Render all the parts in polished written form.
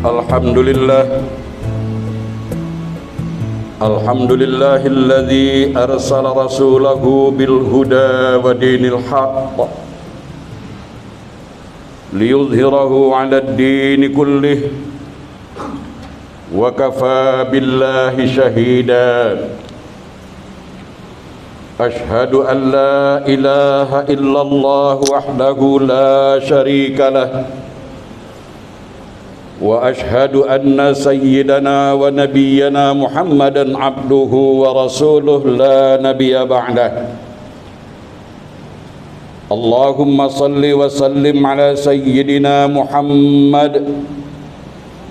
Alhamdulillah. Alhamdulillahilladzi arsala rasulahu bil huda wa dinil haqq liyudhhirahu 'ala ad-din kullih wa kafa billahi shahida. Ashhadu an la ilaha illallah wahdahu la syarika lah wa ashhadu anna sayyidana wa nabiyyana Muhammadan abduhu wa rasuluh la nabiyya ba'dah. Allahumma salli wa sallim ala sayyidina Muhammad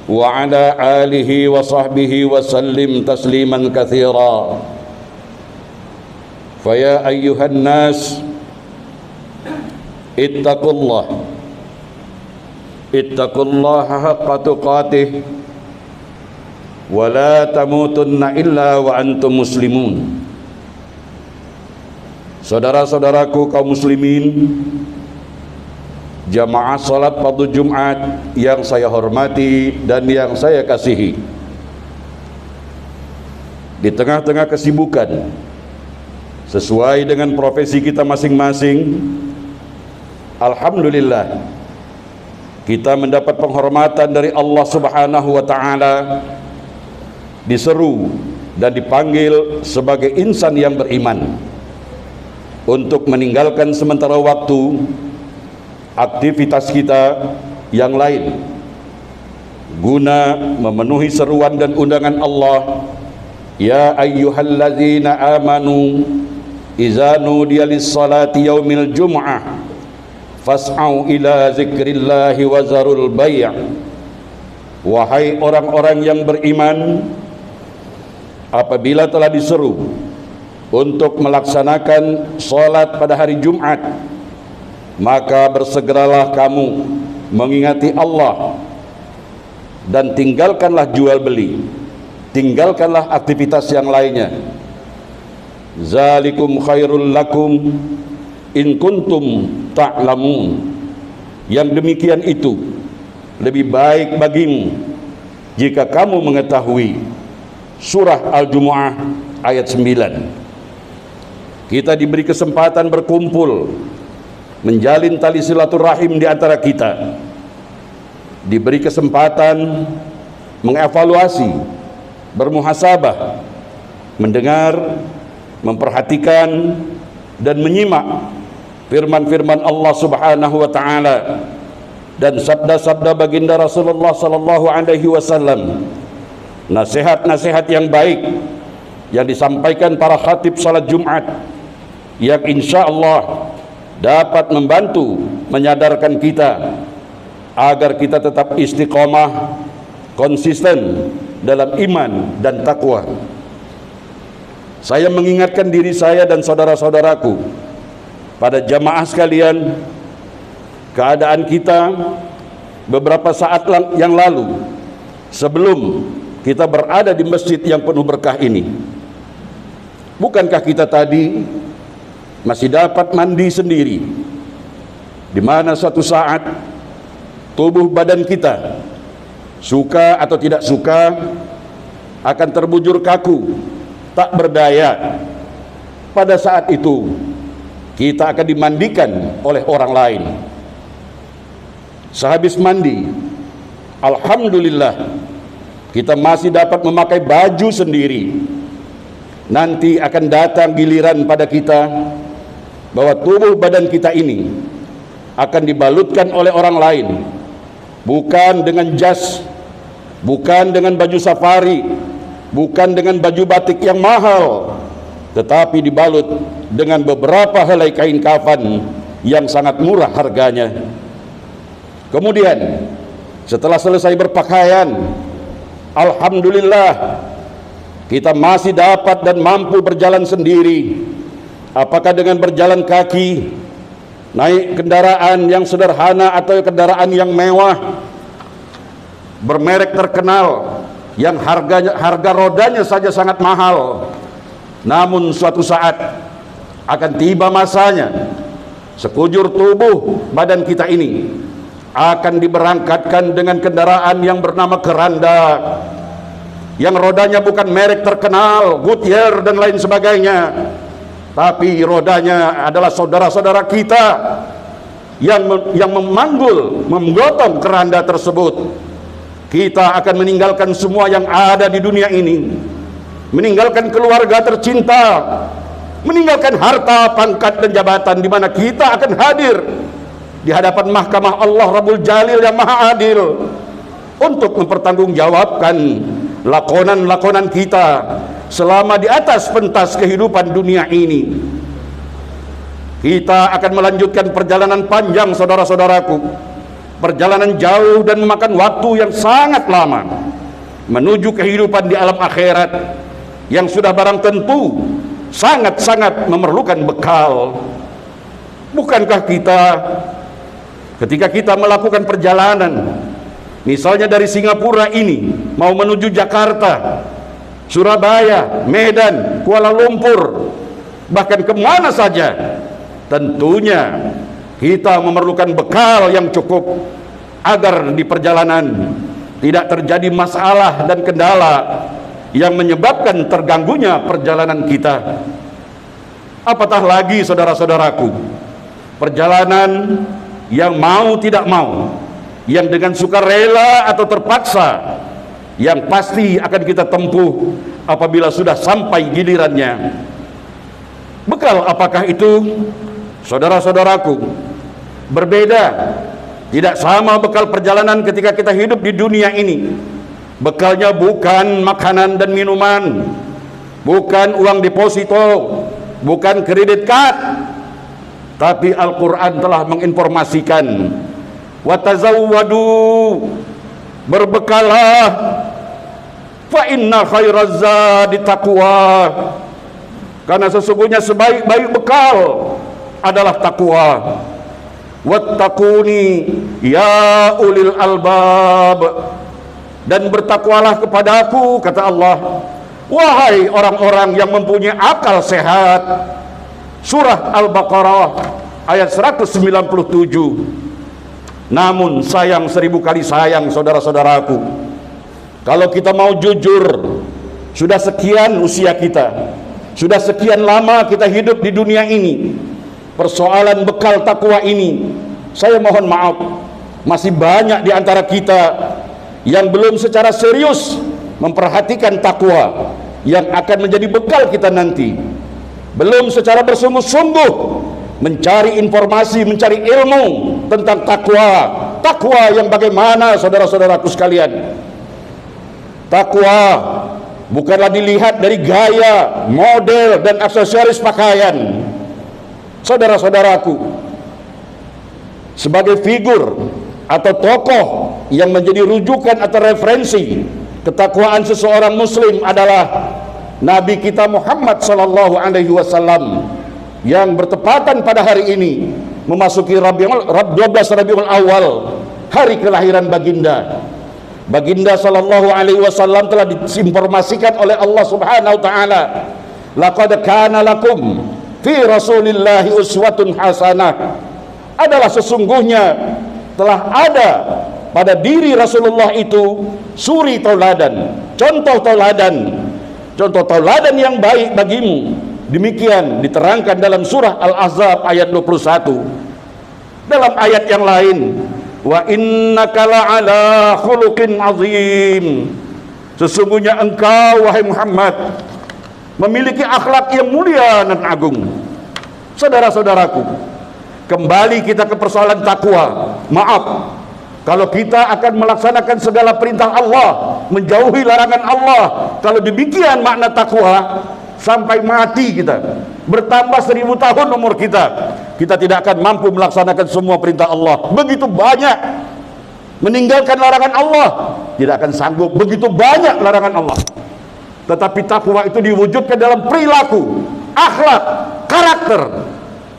wa ala alihi wa sahbihi wa sallim tasliman katsira. Faya ayyuhan nas ittaqullaha haqqa tuqatih wa la tamutunna illa wa antum muslimun. Saudara-saudaraku kaum muslimin, jamaah salat fardu Jumat yang saya hormati dan yang saya kasihi, di tengah-tengah kesibukan sesuai dengan profesi kita masing-masing, alhamdulillah kita mendapat penghormatan dari Allah Subhanahu wa taala, diseru dan dipanggil sebagai insan yang beriman untuk meninggalkan sementara waktu aktivitas kita yang lain guna memenuhi seruan dan undangan Allah. Ya ayyuhalladzina amanu idza nudiya lis-salati yaumil jum'ah fas'au ila zikrillahi wa zarul bai'. Wahai orang-orang yang beriman, apabila telah diseru untuk melaksanakan salat pada hari Jumat, maka bersegeralah kamu mengingati Allah dan tinggalkanlah jual beli, tinggalkanlah aktivitas yang lainnya. Zalikum khairul lakum in kuntum ta'lamun. Yang demikian itu lebih baik bagimu jika kamu mengetahui. Surah Al-Jumu'ah ayat 9. Kita diberi kesempatan berkumpul, menjalin tali silaturahim di antara kita, diberi kesempatan mengevaluasi, bermuhasabah, mendengar, memperhatikan dan menyimak firman-firman Allah Subhanahu wa taala dan sabda-sabda baginda Rasulullah sallallahu alaihi wasallam, nasihat-nasihat yang baik yang disampaikan para khatib salat Jumat, yang insyaallah dapat membantu menyadarkan kita agar kita tetap istiqomah, konsisten dalam iman dan takwa. Saya mengingatkan diri saya dan saudara-saudaraku, pada jamaah sekalian, keadaan kita beberapa saat yang lalu sebelum kita berada di masjid yang penuh berkah ini, bukankah kita tadi masih dapat mandi sendiri, di mana suatu saat tubuh badan kita, suka atau tidak suka, akan terbujur kaku, tak berdaya. Pada saat itu kita akan dimandikan oleh orang lain. Sehabis mandi, alhamdulillah kita masih dapat memakai baju sendiri. Nanti akan datang giliran pada kita bahwa tubuh badan kita ini akan dibalutkan oleh orang lain, bukan dengan jas, bukan dengan baju safari, bukan dengan baju batik yang mahal, tetapi dibalut dengan beberapa helai kain kafan yang sangat murah harganya. Kemudian setelah selesai berpakaian, alhamdulillah kita masih dapat dan mampu berjalan sendiri, apakah dengan berjalan kaki, naik kendaraan yang sederhana atau kendaraan yang mewah, bermerek terkenal, yang harga rodanya saja sangat mahal. Namun suatu saat akan tiba masanya sekujur tubuh badan kita ini akan diberangkatkan dengan kendaraan yang bernama keranda, yang rodanya bukan merek terkenal, Goodyear dan lain sebagainya, tapi rodanya adalah saudara-saudara kita yang memanggul, menggotong keranda tersebut. Kita akan meninggalkan semua yang ada di dunia ini, meninggalkan keluarga tercinta, meninggalkan harta, pangkat dan jabatan, di mana kita akan hadir di hadapan mahkamah Allah Rabbul Jalil yang Maha Adil untuk mempertanggungjawabkan lakonan-lakonan kita selama di atas pentas kehidupan dunia ini. Kita akan melanjutkan perjalanan panjang, saudara-saudaraku, perjalanan jauh dan memakan waktu yang sangat lama menuju kehidupan di alam akhirat yang sudah barang tentu sangat-sangat memerlukan bekal. Bukankah kita ketika kita melakukan perjalanan, misalnya dari Singapura ini mau menuju Jakarta, Surabaya, Medan, Kuala Lumpur, bahkan kemana saja, tentunya kita memerlukan bekal yang cukup agar di perjalanan tidak terjadi masalah dan kendala yang menyebabkan terganggunya perjalanan kita. Apatah lagi, saudara-saudaraku, perjalanan yang mau tidak mau, yang dengan sukarela atau terpaksa, yang pasti akan kita tempuh apabila sudah sampai gilirannya. Bekal apakah itu, saudara-saudaraku? Berbeda, tidak sama bekal perjalanan ketika kita hidup di dunia ini. Bekalnya bukan makanan dan minuman, bukan uang deposito, bukan kredit card, tapi Al-Quran telah menginformasikan, watazawwadu, berbekalah, fa inna khairaz zadi taqwa, karena sesungguhnya sebaik-baik bekal adalah takwa. Wattaquni ya ulil albab, dan bertakwalah kepadaku, kata Allah, wahai orang-orang yang mempunyai akal sehat. Surah Al-Baqarah ayat 197. Namun sayang, 1000 kali sayang, saudara-saudaraku, kalau kita mau jujur, sudah sekian usia kita, sudah sekian lama kita hidup di dunia ini, persoalan bekal takwa ini, saya mohon maaf, masih banyak di antara kita yang belum secara serius memperhatikan takwa yang akan menjadi bekal kita nanti. Belum secara bersungguh-sungguh mencari informasi, mencari ilmu tentang takwa. Takwa yang bagaimana, saudara-saudaraku sekalian? Takwa bukanlah dilihat dari gaya, model, dan aksesoris pakaian. Saudara-saudaraku, sebagai figur atau tokoh yang menjadi rujukan atau referensi ketakwaan seseorang muslim adalah Nabi kita Muhammad sallallahu alaihi wasallam yang bertepatan pada hari ini memasuki 12 Rabiul Awal, hari kelahiran baginda. Baginda sallallahu alaihi wasallam telah diinformasikan oleh Allah Subhanahu wa taala, laqad kana lakum fi rasulillahi uswatun hasanah, adalah sesungguhnya telah ada pada diri Rasulullah itu suri tauladan, contoh tauladan yang baik bagimu. Demikian diterangkan dalam surah Al-Ahzab ayat 21. Dalam ayat yang lain, wa innaka la'ala khuluqin azim, sesungguhnya engkau wahai Muhammad memiliki akhlak yang mulia dan agung. Saudara-saudaraku, kembali kita ke persoalan takwa. Maaf, kalau kita akan melaksanakan segala perintah Allah, menjauhi larangan Allah, kalau demikian makna takwa, sampai mati kita, bertambah 1000 tahun umur kita, kita tidak akan mampu melaksanakan semua perintah Allah. Begitu banyak meninggalkan larangan Allah, tidak akan sanggup. Begitu banyak larangan Allah. Tetapi takwa itu diwujudkan dalam perilaku, akhlak, karakter.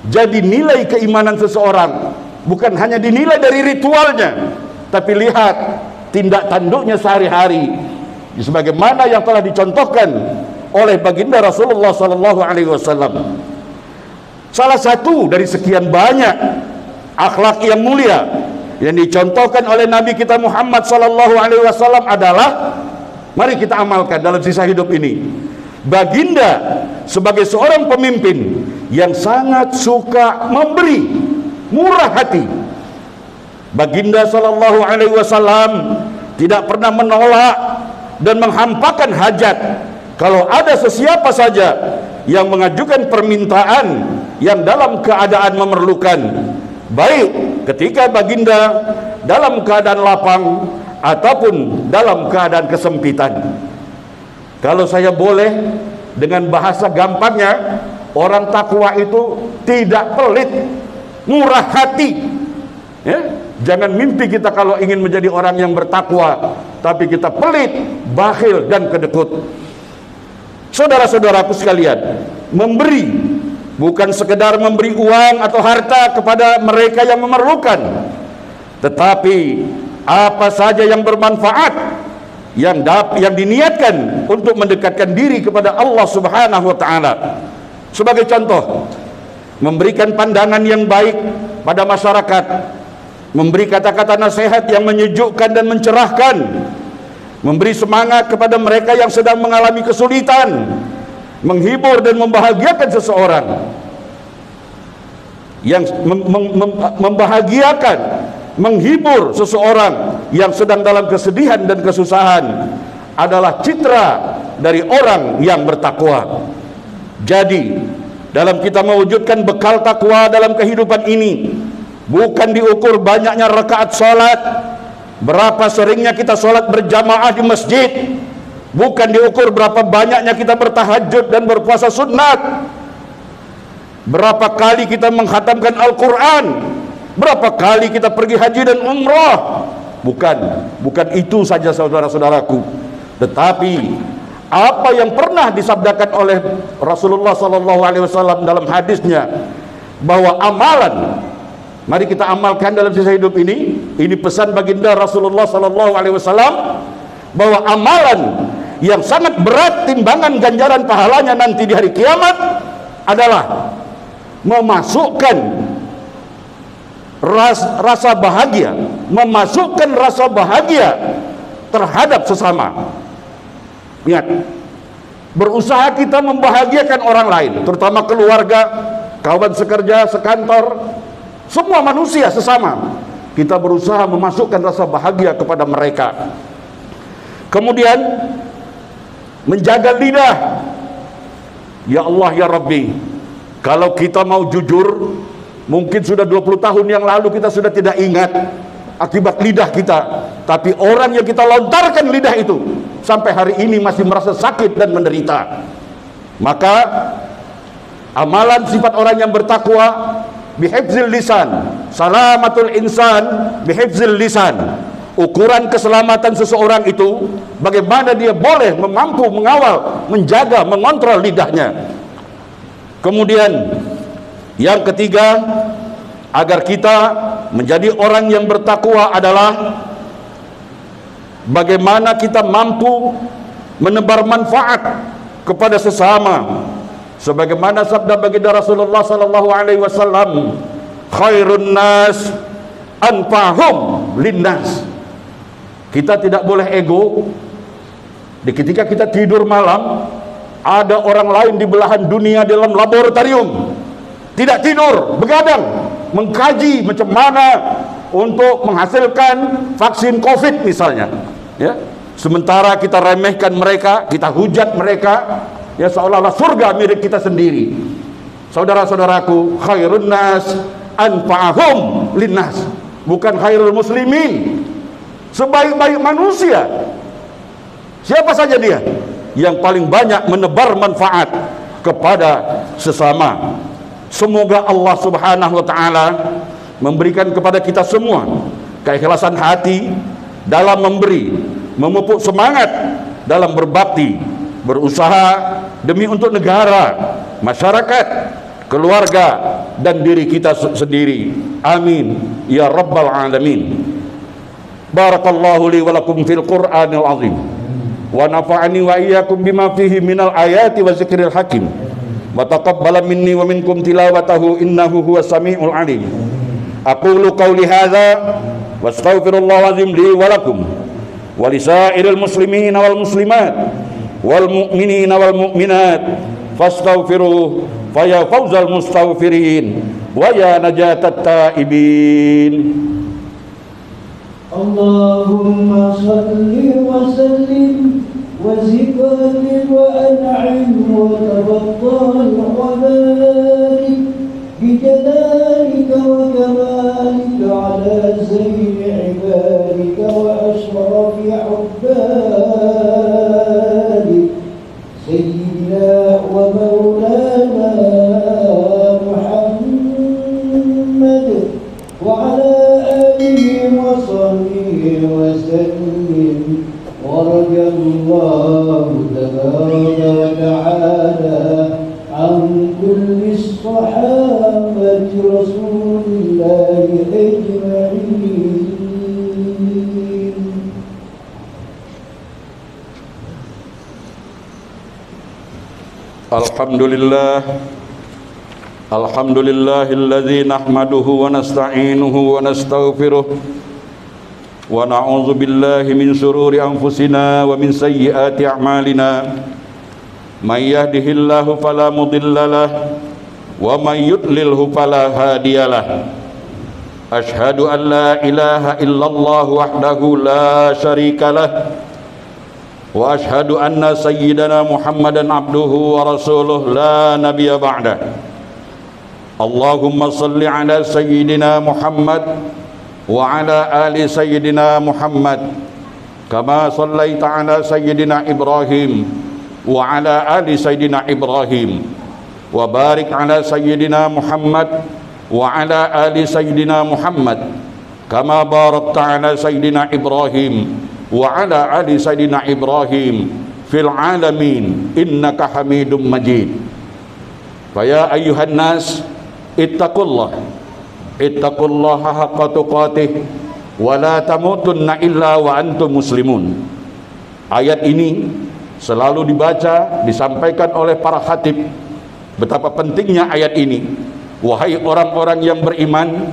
Jadi nilai keimanan seseorang bukan hanya dinilai dari ritualnya, tapi lihat tindak tanduknya sehari-hari, sebagaimana yang telah dicontohkan oleh baginda Rasulullah sallallahu alaihi wasallam. Salah satu dari sekian banyak akhlak yang mulia yang dicontohkan oleh Nabi kita Muhammad sallallahu alaihi wasallam adalah, mari kita amalkan dalam sisa hidup ini. Baginda sebagai seorang pemimpin yang sangat suka memberi, murah hati. Baginda sallallahu alaihi wasallam tidak pernah menolak dan menghampakan hajat kalau ada sesiapa saja yang mengajukan permintaan yang dalam keadaan memerlukan, baik ketika baginda dalam keadaan lapang ataupun dalam keadaan kesempitan. Kalau saya boleh dengan bahasa gampangnya, orang takwa itu tidak pelit, murah hati, ya. Jangan mimpi kita kalau ingin menjadi orang yang bertakwa tapi kita pelit, bakhil dan kedekut. Saudara-saudaraku sekalian, memberi bukan sekedar memberi uang atau harta kepada mereka yang memerlukan, tetapi apa saja yang bermanfaat, yang diniatkan untuk mendekatkan diri kepada Allah Subhanahu wa taala. Sebagai contoh, memberikan pandangan yang baik pada masyarakat, memberi kata-kata nasihat yang menyejukkan dan mencerahkan, memberi semangat kepada mereka yang sedang mengalami kesulitan, menghibur dan membahagiakan seseorang, yang membahagiakan, menghibur seseorang yang sedang dalam kesedihan dan kesusahan adalah citra dari orang yang bertakwa. Jadi, dalam kita mewujudkan bekal takwa dalam kehidupan ini, bukan diukur banyaknya rakaat salat, berapa seringnya kita salat berjamaah di masjid, bukan diukur berapa banyaknya kita bertahajud dan berpuasa sunat, berapa kali kita menghatamkan Al-Quran, berapa kali kita pergi haji dan umrah. Bukan itu saja saudara-saudaraku, tetapi apa yang pernah disabdakan oleh Rasulullah SAW dalam hadisnya, bahwa amalan, mari kita amalkan dalam sisa hidup ini. Ini pesan baginda Rasulullah SAW, bahwa amalan yang sangat berat timbangan ganjaran pahalanya nanti di hari kiamat adalah memasukkan rasa bahagia, memasukkan rasa bahagia terhadap sesama. Ingat, berusaha kita membahagiakan orang lain, terutama keluarga, kawan sekerja, sekantor, semua manusia sesama. Kita berusaha memasukkan rasa bahagia kepada mereka. Kemudian menjaga lidah. Ya Allah ya Rabbi, kalau kita mau jujur, mungkin sudah 20 tahun yang lalu kita sudah tidak ingat akibat lidah kita, tapi orang yang kita lontarkan lidah itu sampai hari ini masih merasa sakit dan menderita. Maka amalan sifat orang yang bertakwa, bihifzil lisan, salamatul insan bihifzil lisan. Ukuran keselamatan seseorang itu bagaimana dia boleh mampu mengawal, menjaga, mengontrol lidahnya. Kemudian yang ketiga, agar kita menjadi orang yang bertakwa adalah bagaimana kita mampu menebar manfaat kepada sesama. Sebagaimana sabda baginda Rasulullah sallallahu alaihi wasallam, khairun nas anfa'hum linnas. Kita tidak boleh ego. Ketika kita tidur malam, ada orang lain di belahan dunia dalam laboratorium tidak tidur, begadang mengkaji macam mana untuk menghasilkan vaksin COVID misalnya, ya. Sementara kita remehkan mereka, kita hujat mereka, ya, seolah-olah surga milik kita sendiri. Saudara-saudaraku, khairun nas anfa'ahum linnas, bukan khairul muslimin, sebaik-baik manusia. Siapa saja dia yang paling banyak menebar manfaat kepada sesama. Semoga Allah Subhanahu wa taala memberikan kepada kita semua keikhlasan hati dalam memberi, memupuk semangat dalam berbakti, berusaha demi untuk negara, masyarakat, keluarga, dan diri kita sendiri. Amin ya rabbal alamin. Barakallahu li wa lakum fil Qur'anil azim, wa nafa'ani wa iyyakum bima fihi minal ayati wa zikril hakim, wa taqabbala minni wa minkum tilawatahu innahu huwas samiul alim. Aqulu qawli hadza wastaghfirullahal azim li wa lakum wa lisairil muslimin wal muslimat wal mu'minina wal mu'minat fastaghfiruh fa ya fawzal mustaghfirin wa ya najatat taibin. Allahumma salli wa sallim wa zid wa an'im wa tafaddal wa barik بجلالك وكمالك على زين عبادك وأشرف عبادك سيدنا ومولانا محمد وعلى آله وصحبه وسلم ورضي الله تبارك وتعالى عن كل الصحابة رسول الله أجمعين. Alhamdulillahilladzi nahmaduhu wa nasta'inuhu wa nastaghfiruh wa na'udzu billahi min shururi anfusina wa min sayyiati a'malina. Man yahdihillahu fala mudilla lahu wa man yudlilhu fala hadiyalah. Asyhadu an la ilaha illallah wahdahu la syarika lah wa asyhadu anna sayyidana Muhammadan abduhu wa rasuluh la nabiyya ba'dah. Allahumma salli ala sayyidina Muhammad wa ala ali sayyidina Muhammad kama sallaita ala sayyidina Ibrahim wa ala ali sayyidina Ibrahim wa barik ala sayyidina Muhammad wa ala ali sayyidina Muhammad kama barakta ala sayyidina Ibrahim wa ala ali sayyidina Ibrahim fil alamin innaka Hamidum Majid. Fa ya ayyuhan nas ittaqullaha haqqa tuqatih wa la tamutunna illa wa antum muslimun. Ayat ini selalu dibaca, disampaikan oleh para khatib. Betapa pentingnya ayat ini. Wahai orang-orang yang beriman,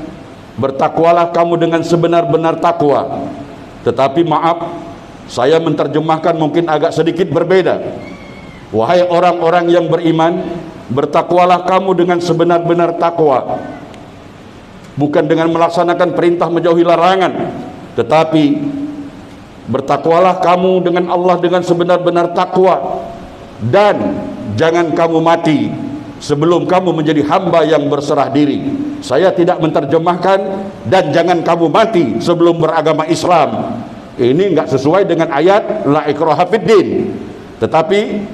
bertakwalah kamu dengan sebenar-benar takwa. Tetapi maaf, saya menerjemahkan mungkin agak sedikit berbeda. Wahai orang-orang yang beriman, bertakwalah kamu dengan sebenar-benar takwa. Bukan dengan melaksanakan perintah menjauhi larangan, tetapi bertakwalah kamu dengan Allah dengan sebenar-benar takwa. Dan jangan kamu mati sebelum kamu menjadi hamba yang berserah diri. Saya tidak menerjemahkan dan jangan kamu mati sebelum beragama Islam. Ini enggak sesuai dengan ayat la ikraha fiddin. Tetapi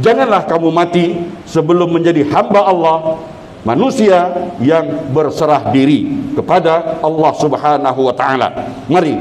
janganlah kamu mati sebelum menjadi hamba Allah, manusia yang berserah diri kepada Allah Subhanahu wa taala. Mari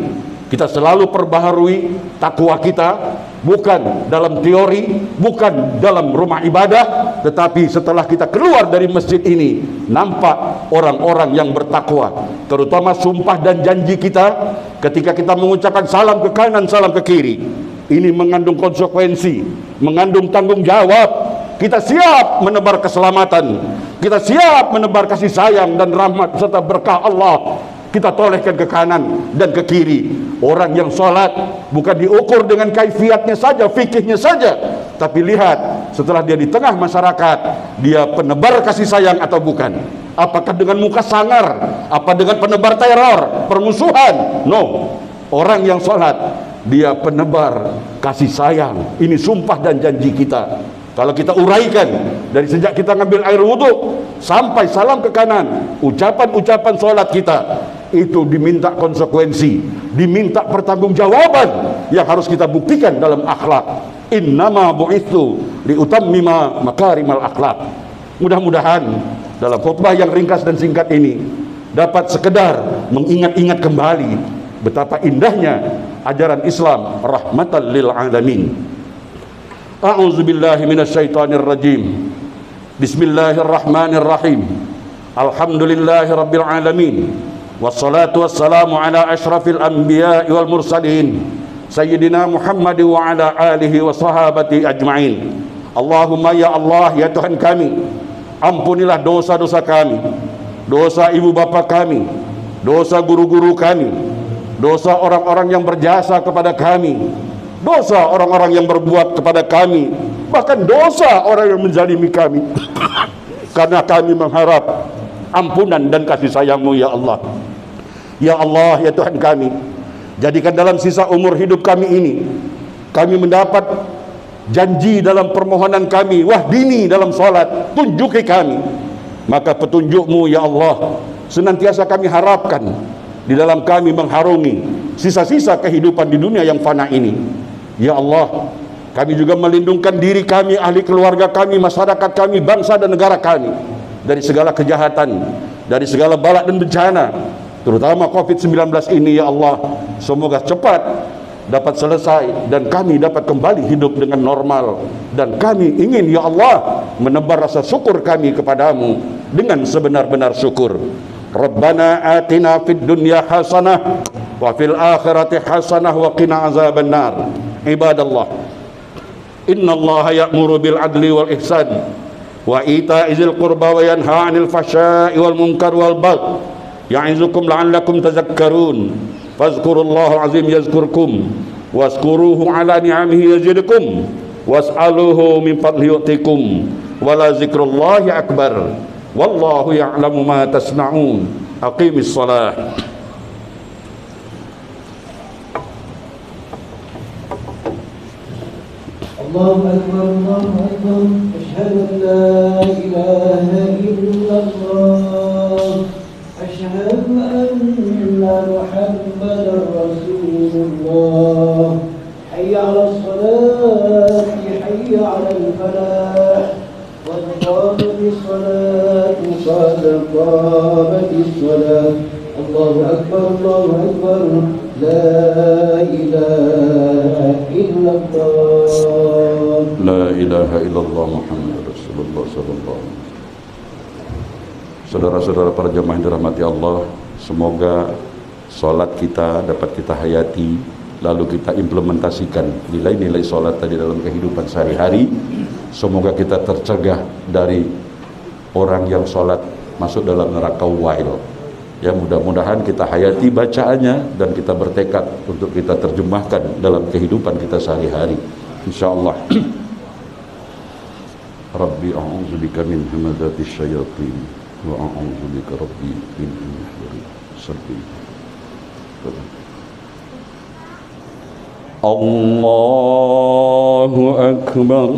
kita selalu perbaharui takwa kita, bukan dalam teori, bukan dalam rumah ibadah, tetapi setelah kita keluar dari masjid ini, nampak orang-orang yang bertakwa. Terutama sumpah dan janji kita ketika kita mengucapkan salam ke kanan, salam ke kiri. Ini mengandung konsekuensi, mengandung tanggung jawab. Kita siap menebar keselamatan, kita siap menebar kasih sayang dan rahmat serta berkah Allah. Kita tolehkan ke kanan dan ke kiri. Orang yang sholat bukan diukur dengan kaifiatnya saja, fikihnya saja, tapi lihat setelah dia di tengah masyarakat, dia penebar kasih sayang atau bukan. Apakah dengan muka sangar, apa dengan penebar teror, permusuhan? No, orang yang sholat dia penebar kasih sayang. Ini sumpah dan janji kita. Kalau kita uraikan dari sejak kita ngambil air wudhu sampai salam ke kanan, ucapan-ucapan sholat kita itu diminta konsekuensi, diminta pertanggungjawaban yang harus kita buktikan dalam akhlak. Innama bu'itsu liutammima makarimal akhlak. Mudah-mudahan dalam khutbah yang ringkas dan singkat ini dapat sekedar mengingat-ingat kembali betapa indahnya ajaran Islam rahmatan lil alamin. A'udzubillahi minasyaitonir rajim. Bismillahirrahmanirrahim. Alhamdulillahirabbil alamin. Wassalatu wassalamu ala asyrafil anbiya'i wal mursalin Sayyidina Muhammad wa ala alihi wa sahabati ajma'in. Allahumma ya Allah, ya Tuhan kami, ampunilah dosa-dosa kami, dosa ibu bapa kami, dosa guru-guru kami, dosa orang-orang yang berjasa kepada kami, dosa orang-orang yang berbuat kepada kami, bahkan dosa orang yang menzalimi kami. Karena kami mengharap ampunan dan kasih sayang-Mu ya Allah. Ya Allah, ya Tuhan kami, jadikan dalam sisa umur hidup kami ini, kami mendapat janji dalam permohonan kami, wahdini dalam salat, tunjuki kami. Maka petunjuk-Mu ya Allah senantiasa kami harapkan di dalam kami mengharungi sisa-sisa kehidupan di dunia yang fana ini. Ya Allah, kami juga melindungkan diri kami, ahli keluarga kami, masyarakat kami, bangsa dan negara kami dari segala kejahatan, dari segala bala dan bencana, terutama COVID-19 ini ya Allah. Semoga cepat dapat selesai dan kami dapat kembali hidup dengan normal. Dan kami ingin ya Allah menebar rasa syukur kami kepadamu dengan sebenar-benar syukur. Rabbana atina fid dunya hasanah wa fil akhirati hasanah wa qina azabannar. Ibadallah, innallaha ya'muru bil adli wal ihsan wa ita'i dzil qurba wa yanha 'anil fahsya'i wal munkar wal baghi ya'izukum la'allakum tadhakkarun. Fadhkurullaha 'azim yazkurkum wazkuruhu 'ala ni'amihi yazidkum was'aluhu min fadlihi yu'tikum wa la dzikrullahi akbar wallahu ya'lamu ma tasna'un. Aqimis shalah. الله أكبر الله أكبر أشهد أن لا إله إلا الله أشهد أن محمدا رسول الله حي على الصلاة حي على الفلاح قد قامت الصلاة قد قامت الصلاة الله أكبر لا إله إلا الله La ilaha illallah Muhammad Rasulullah sallallahu alaihi wasallam. Saudara-saudara para jemaah yang dirahmati Allah, semoga salat kita dapat kita hayati, lalu kita implementasikan nilai-nilai salat tadi dalam kehidupan sehari-hari. Semoga kita tercegah dari orang yang salat masuk dalam neraka wail. Ya, mudah-mudahan kita hayati bacaannya dan kita bertekad untuk kita terjemahkan dalam kehidupan kita sehari-hari, insyaallah. Rabbi a'udzubika min hamazati syayatin wa a'udzubika rabbi min an yahdurun. Sabbi. Allahu akbar.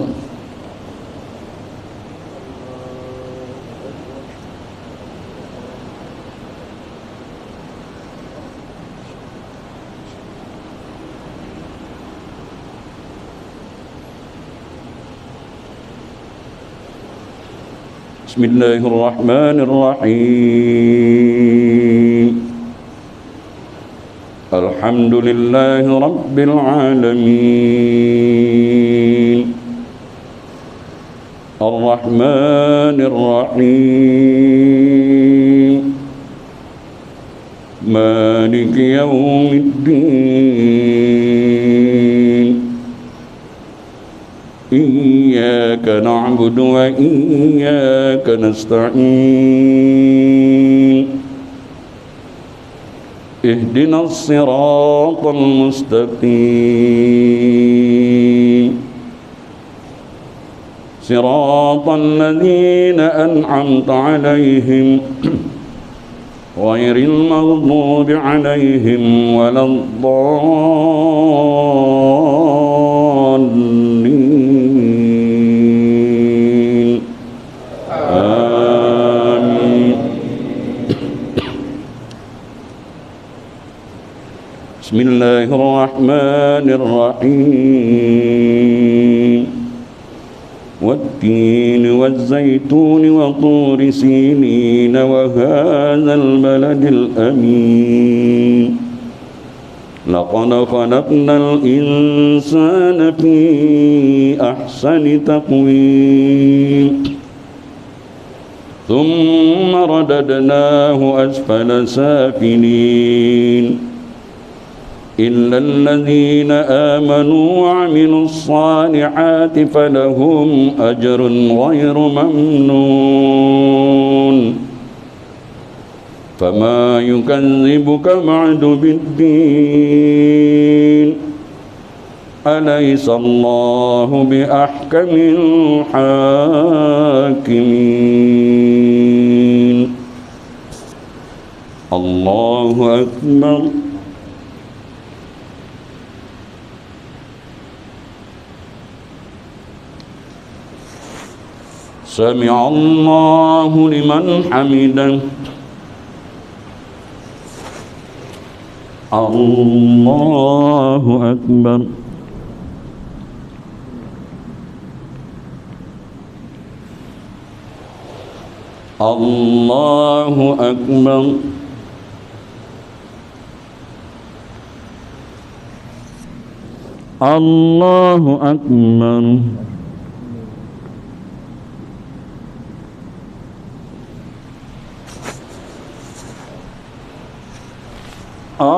Bismillahirrahmanirrahim. Alhamdulillahi rabbil alamin. Ar-Rahmanir Rahim. Maliki yaumiddin. Iyyaka na'budu wa iyyaka nasta'in. Ihdinas siratal mustaqim. Siratal ladzina an'amta 'alaihim ghairil maghdubi 'alaihim waladdallin. Bismillahirrahmanirrahim. Wat-tini waz-zaytuni wa turi sinin wa hadzal baladil amin. Laqad khalaqnal insana fi ahsani taqwim. Thumma radadnahu asfala safilin. إلا الذين آمنوا وعملوا الصالحات فلهم أجر غير ممنون فما يكذبك بعد بالدين أليس الله بأحكم الحاكمين الله أكبر سمع الله لمن حمده الله أكبر الله أكبر الله أكبر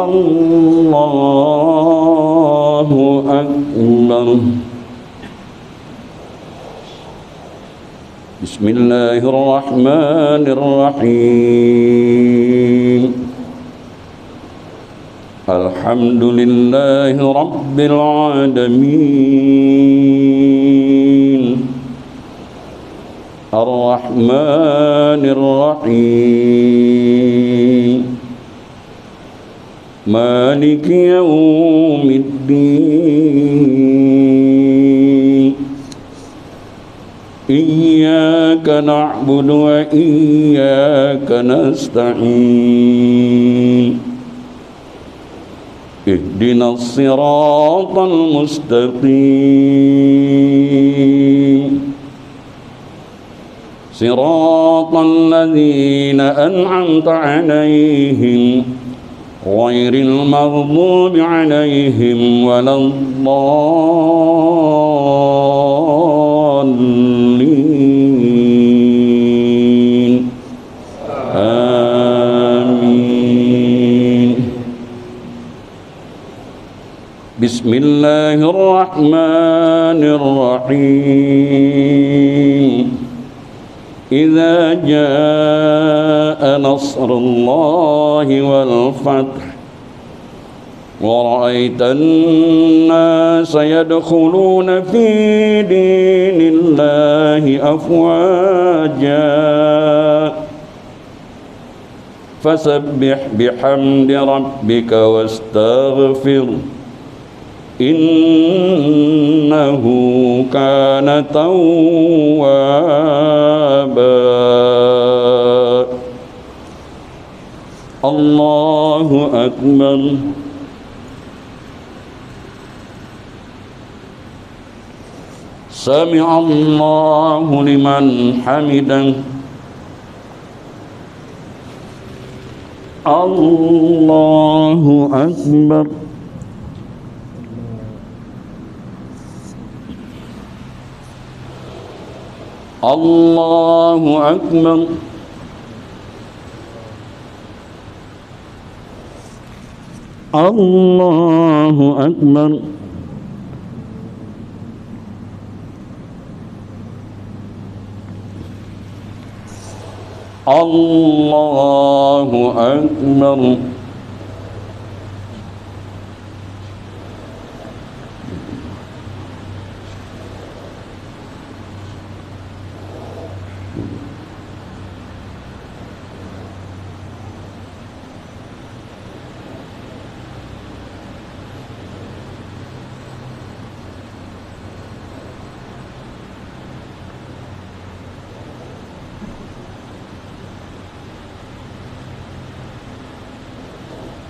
الله أكبر بسم الله الرحمن الرحيم الحمد لله رب العالمين الرحمن الرحيم مالك يوم الدين إياك نعبد وإياك نستعين اهدنا الصراط المستقيم صراط الذين أنعمت عليهم غير المغضوب عليهم ولا الضالين آمين بسم الله الرحمن الرحيم إذا جاء نصر الله والفتح ورأيت الناس يدخلون في دين الله أفواجا فسبح بحمد ربك واستغفر إنه كان توابا الله أكبر سمع الله لمن حمده الله أكبر الله أكبر الله أكبر الله أكبر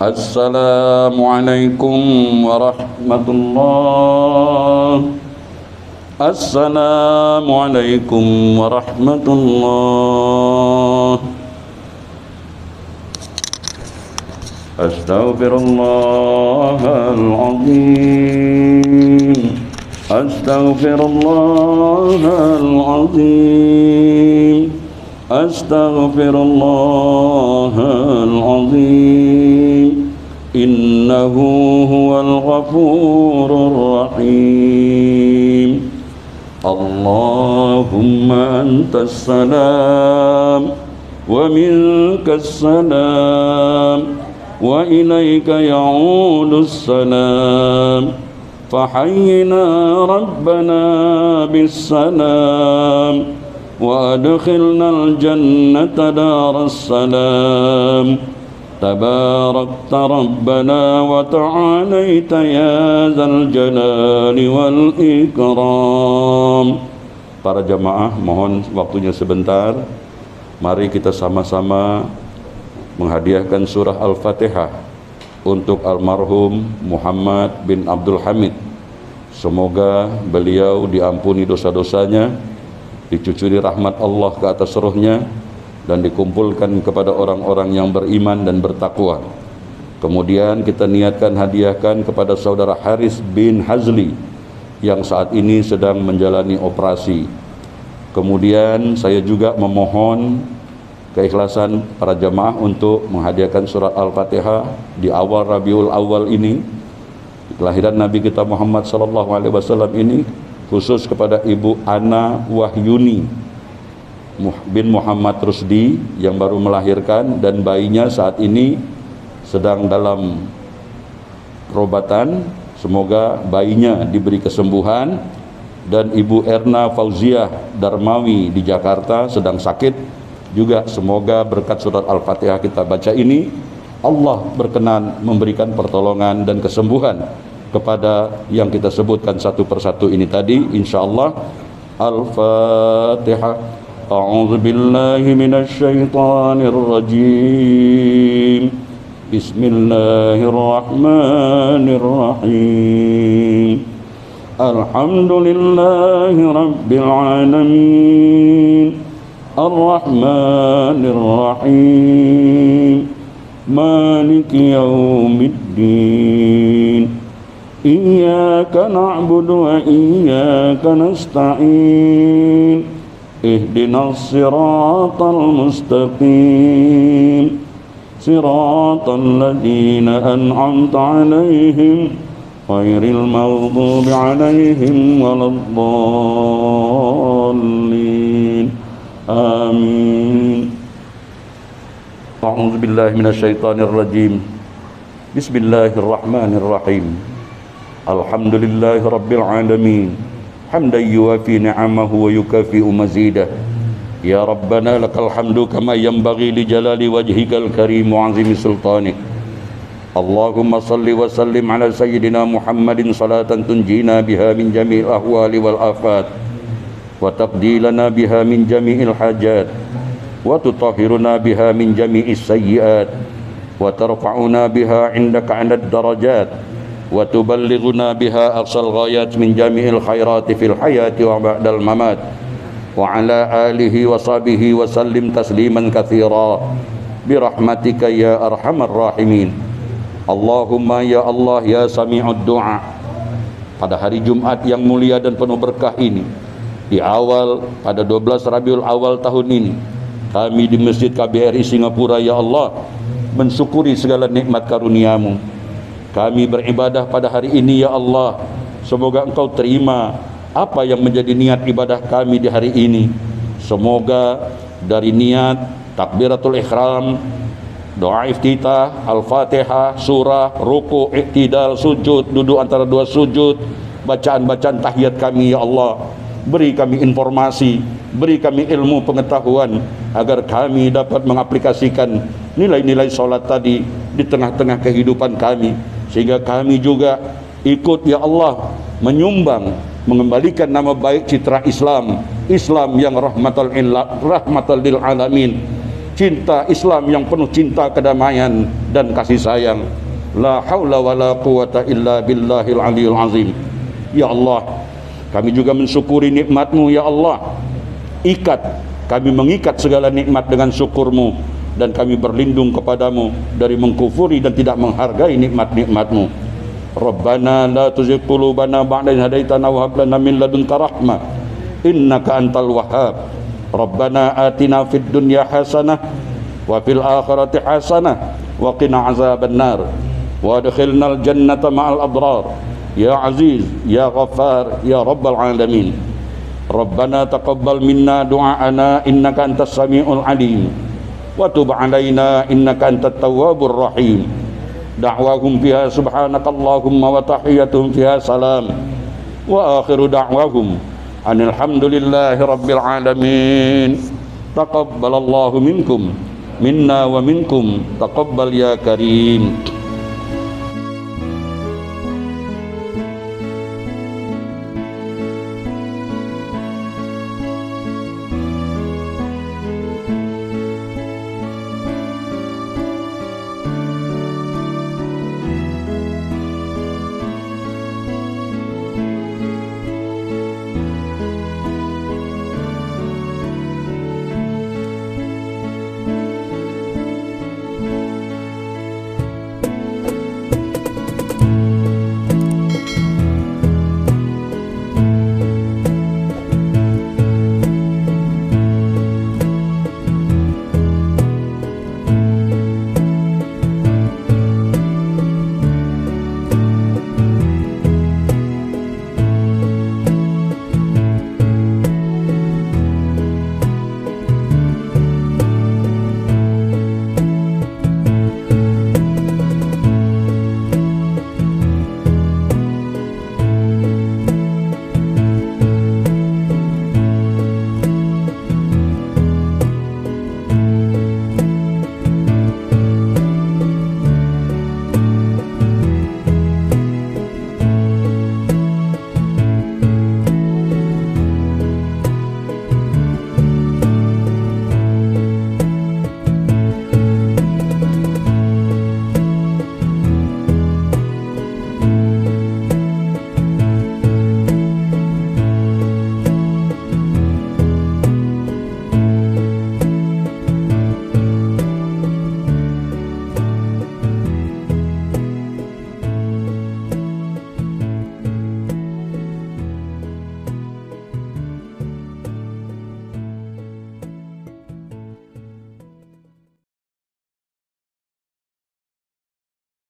السلام عليكم ورحمة الله السلام عليكم ورحمة الله أستغفر الله العظيم أستغفر الله العظيم أستغفر الله العظيم إنه هو الغفور الرحيم اللهم أنت السلام ومنك السلام وإليك يعود السلام فحينا ربنا بالسلام وأدخلنا الجنة دار السلام تباركت ربنا وتعاليت يا ذا الجلال والإكرام. Para jamaah, mohon waktunya sebentar. Mari kita sama-sama menghadiahkan surah Al-Fatihah untuk almarhum Muhammad bin Abdul Hamid. Semoga beliau diampuni dosa-dosanya, dicucuri rahmat Allah ke atas ruhnya, dan dikumpulkan kepada orang-orang yang beriman dan bertakwa. Kemudian kita niatkan hadiahkan kepada saudara Haris bin Hazli yang saat ini sedang menjalani operasi. Kemudian saya juga memohon keikhlasan para jamaah untuk menghadiahkan surat Al-Fatihah di awal Rabiul Awal ini, kelahiran Nabi kita Muhammad SAW ini, khusus kepada Ibu Ana Wahyuni bin Muhammad Rusdi yang baru melahirkan dan bayinya saat ini sedang dalam perobatan. Semoga bayinya diberi kesembuhan. Dan Ibu Erna Fauziah Darmawi di Jakarta sedang sakit juga, semoga berkat surat Al-Fatihah kita baca ini Allah berkenan memberikan pertolongan dan kesembuhan kepada yang kita sebutkan satu persatu ini tadi, insyaallah. Al-Fatihah. A'udzu billahi minasy syaithanir rajim. Bismillahirrahmanirrahim. Alhamdulillahi rabbil alamin. Ar-Rahmanir Rahim. Maliki yaumiddin. Iyyaka na'budu wa iyyaka nasta'in. Ihdinas siratal mustaqim. Siratal ladzina an'amta 'alaihim ghairil maghdubi 'alaihim waladdallin. Amin. A'udzu billahi minasyaitonir rajim. Bismillahirrahmanirrahim. Alhamdulillahi rabbil alamin. Hamdan yuwafi ni'amahu wa yukafi'u mazidah. Ya Rabbana lakal hamdu kama yanbaghi li jalali wajhikal karim wa 'azimi sultanik. Allahumma salli wa sallim ala sayyidina Muhammadin salatan tunjina biha min jami'il ahwali wal afat wa taqdilana biha min jami'il hajat wa tutahhiruna biha min jami'is sayyiat wa tarfa'una biha 'indaka 'alad darajat wa tuballighuna biha aqsal ghayat min jami'il khairati fil hayati wa ba'dal mamat wa ala alihi wa sahbihi wa sallim tasliman katsira birahmatika ya arhamar rahimin. Allahumma ya Allah ya sami'ud du'a. Pada hari Jumat yang mulia dan penuh berkah ini, di awal pada 12 Rabiul Awal tahun ini, kami di Masjid KBRI Singapura ya Allah mensyukuri segala nikmat karunia-Mu. Kami beribadah pada hari ini ya Allah, semoga Engkau terima apa yang menjadi niat ibadah kami di hari ini. Semoga dari niat takbiratul ihram, doa iftitah, Al-Fatihah, surah, ruku, iktidal, sujud, duduk antara dua sujud, bacaan-bacaan tahiyat kami ya Allah, beri kami informasi, beri kami ilmu pengetahuan agar kami dapat mengaplikasikan nilai-nilai solat tadi di tengah-tengah kehidupan kami, sehingga kami juga ikut ya Allah menyumbang, mengembalikan nama baik citra Islam, Islam yang rahmatal lil alamin, cinta Islam yang penuh cinta kedamaian dan kasih sayang. La haula wala quwata illa billahil aliyul azim. Ya Allah, kami juga mensyukuri nikmat-Mu ya Allah. Kami mengikat segala nikmat dengan syukur-Mu, dan kami berlindung kepadamu dari mengkufuri dan tidak menghargai nikmat-nikmat-Mu. Rabbana la tuzigh qulubana ba'da idh hadaitana wa hab lana min ladunka rahmah innaka antal wahhab. Rabbana atina fid dunya hasanah wa fil akhirati hasanah wa qina azabannar wa adkhilnal jannata ma'al abrar ya aziz ya ghaffar ya rabbal alamin. Rabbana taqabbal minna du'aana innaka antas samiul alim wa tub 'alaina innaka antat tawwabur rahim. Da'wahum fiha subhanakallahumma wa tahiyyatuhum fiha salam wa akhiru da'wahum anil hamdulillahi rabbil alamin. Taqabbalallahu minkum minna wa minkum taqabbal ya karim.